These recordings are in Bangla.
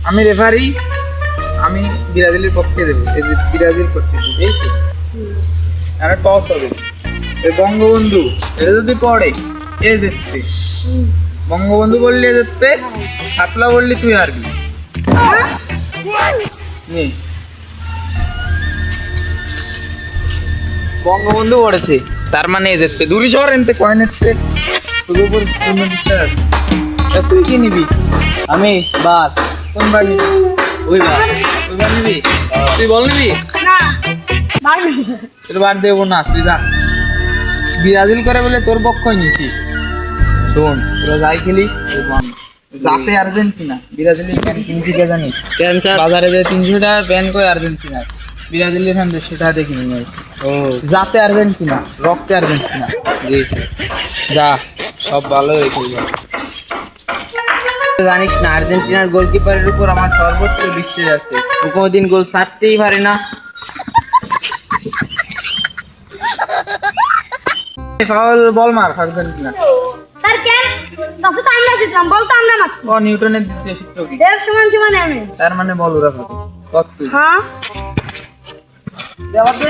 আমি রেফারি, আমি ব্রাজিলের পক্ষে দেবো। এই যে ব্রাজিল করতেছি, এই তো আর টস হবে। এই বঙ্গবন্ধু এটা যদি পড়ে এ জিতবে, বঙ্গবন্ধু বললি এ জিতবে, হাতলা বললি তুই হারবি। নে। বঙ্গবন্ধু পড়েছে তার মানে এ জিতবে। দূরে শহর এনতে কয়েন এসছে তোর উপর পূর্ণ বিশ্বাস। তুই কি নিবি? আমি বাস। কোন বার নিবি? ওই বাস। ওই বার নিবি? তুই বল নিবি? না মারবি তোর বার দেবো না, তুই যা। ব্রাজিল করে বলে তোর পক্ষই নিচ্ছি। শোন তোরা যাই খেলিস যাতে আর্জেন্টিনা। ব্রাজিলের প্যান কিনছি কে জানিস? ক্যান্সার বাজারে যে 300 টাকার প্যান কই আর্জেন্টিনা, ব্রাজিলের ফ্যান 150 টাকা দিয়ে কিনে নিয়ে আসি। ও যাতে আর্জেন্টিনা, রক্তে আর্জেন্টিনা। জি যা, সব ভালো হয়ে খেলবে। জানিস না আর্জেন্টিনার গোলকিপারের উপর আমার সর্বোচ্চ বিশ্বাস আছে। ও কোনোদিন গোল ছাড়তেই পারে না। ফাউল বল মার আর্জেন্টিনা। স্যার কেন দশে তো আমরা জিতলাম, বল তো আমরা মারছি। ও নিউটনের দ্বিতীয় সূত্র কি? দেড় সমান সমান এমএ। তার মানে বল ওরা ফাউল। কত তুই? হ্যাঁ জবাব দে।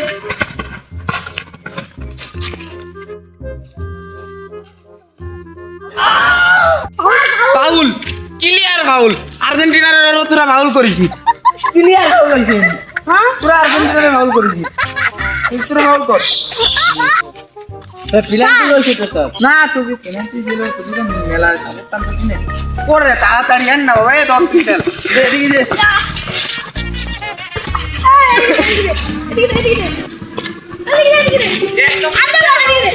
Foul, clear foul. আর্জেন্টিনার তোরা ফাউল করেছিস, ক্লিয়ার ফাউল হয়েছে। হ্যাঁ তোরা আর্জেন্টিনারে ফাউল করেছিস, তুই তোরা ফাউল কর। পেনাল্টি হয়েছে তো স্যার। না তোকে পেনাল্টি দিল, তোকে তো মেলা খেলতাম তো কিনে করে তাড়াতাড়ি আন না বাবা। এই 10 মিনিট দে দি দে।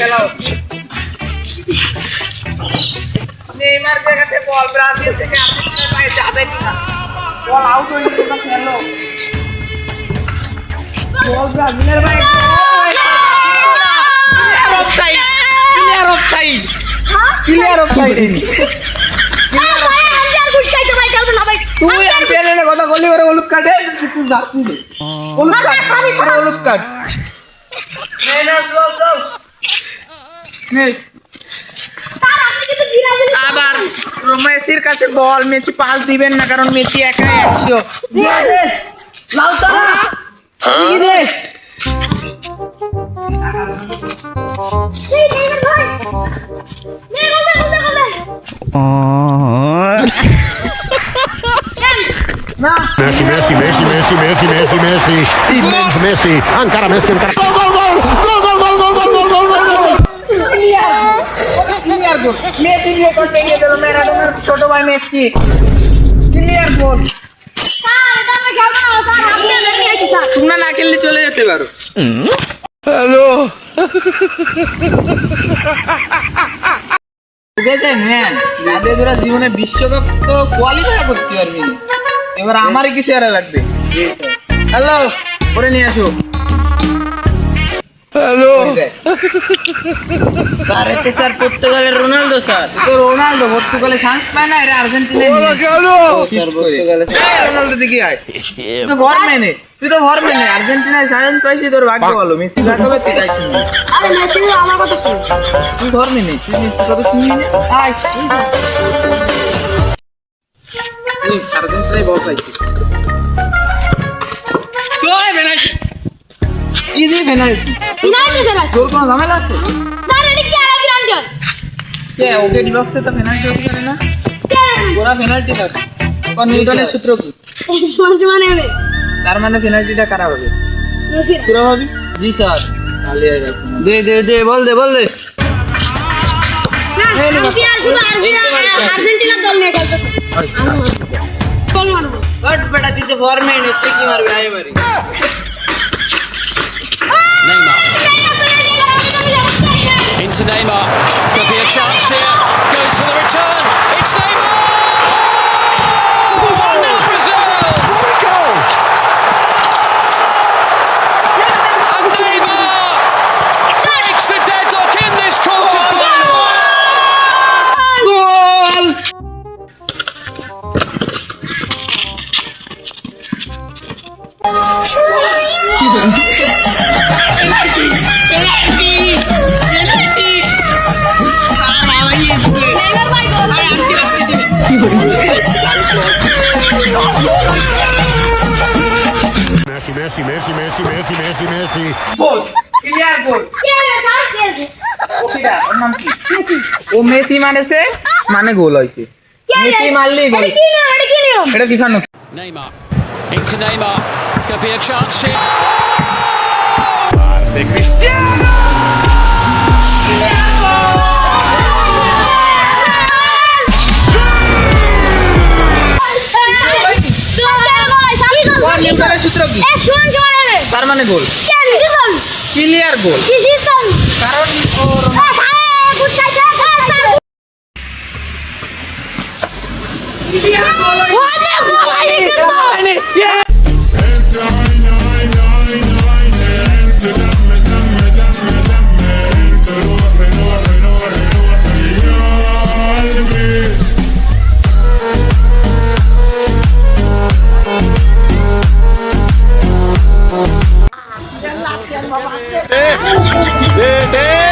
খেলাও নেইমার জায়গাতে বল ব্রাজিল থেকে আর্জেন্টিনার পায়ে যাবে কিনা? বল আউট হয়ে গেল না, খেলো বল ব্রাজিলের পায়ে। Clear offside, clear offside, clear offside. তুই আম্পায়ারের কথা বলি ওরে হলুদ কাটে, তুই যাচ্ছি দে হলুদ কাট, হলুদ কাট। নে না যাও যাও নে। আবার মেসির কাছে বল, মেসি পাস দিবেন না কারণ মেসি একাই 100। লাউতারা কি রে? না Messi, Messi, Messi, Messi, Messi, Messi, Messi, immens Messi, encara Messi, encara. Gol, gol, gol, gol, gol, gol, gol, gol, gol, gol, gol, gol. Clear গোল। মেসি দিয়ে তো ভেঙে দিল ম্যারাডোনার ছোট ভাই মেসি। ক্লিয়ার গোল। তোমরা না খেললে চলে যেতে পারো। হ্যালো ম্যান, যাদের তোরা জীবনে বিশ্বকাপ তো কোয়ালিফাই করতে পারবি না, এবার আমারই কিছু এরা লাগবে। হ্যালো করে নিয়ে আসো। হ্যালো স্যার এতে স্যার পর্তুগালের রোনালদো স্যার। তো রোনালদো পর্তুগালে চান্স পায় না, এরা আর্জেন্টিনা স্যার পর্তুগালে রোনালদো দেখি আয়। তুই তো ভর মেনে, তুই তো ভর মেনে আর্জেন্টিনায় চান্স পাইছিস, তোর ভাগ্য ভালো। মেসি ভাগ্য তুই চাইছিস না, আরে মেসি আমার কথা শুন। তুই ভর মেনে, তুই মেসির কথা শুনবি না। আয় তুই আর্জেন্টিনায় বল পাইছিস। তোরে পেনাল্টি কি দিয়ে পেনাল্টি? Penalty sir. তোর কোনো ঝামেলা আছে? স্যার এটা কি আর পেনাল্টি? কে ওকে ডিবক্সে তো পেনাল্টি হতে পারে না, ওরা পেনাল্টি পাবে। কোন নিউটনের সূত্র কি? সমান সমান এমএ। তার মানে পেনাল্টিটা কারা হবে? মেসি। তোরা হবি? জি স্যার। তাহলে আর রাখবো না। দে দে দে বল দে বল দে। না আমি আর শুধু আর্জেন্টিনা দল নিয়ে খেলতেছি। বল মারবো। বাট বেটা তুই তো ফরম্যান, তুই কি মারবি? আয় মারি। Neymar. Into Neymar. Could be a chance here. Goes for the return. It's Neymar! 1-0 Brazil! What a goal! And Neymar breaks the deadlock in this quarter-final. Goal! Messi, Messi, Messi, Messi, Messi, Messi, Messi. Goal, clear goal. কে রে স্যার কে রে ও কিরা, ওর নাম কি? ও মেসি মানেছে, মানে গোল হইছে। কে রে মেসি মারলেই গোল। এটা কি নিয়ম এটা কি নিয়ম এটা ফিফার নিয়ম। Neymar. Into Neymar. Could be a chance here. ওর নিউটনের সূত্র কি? তার মানে গোল। ক্লিয়ার গোল। কারণ ওর দে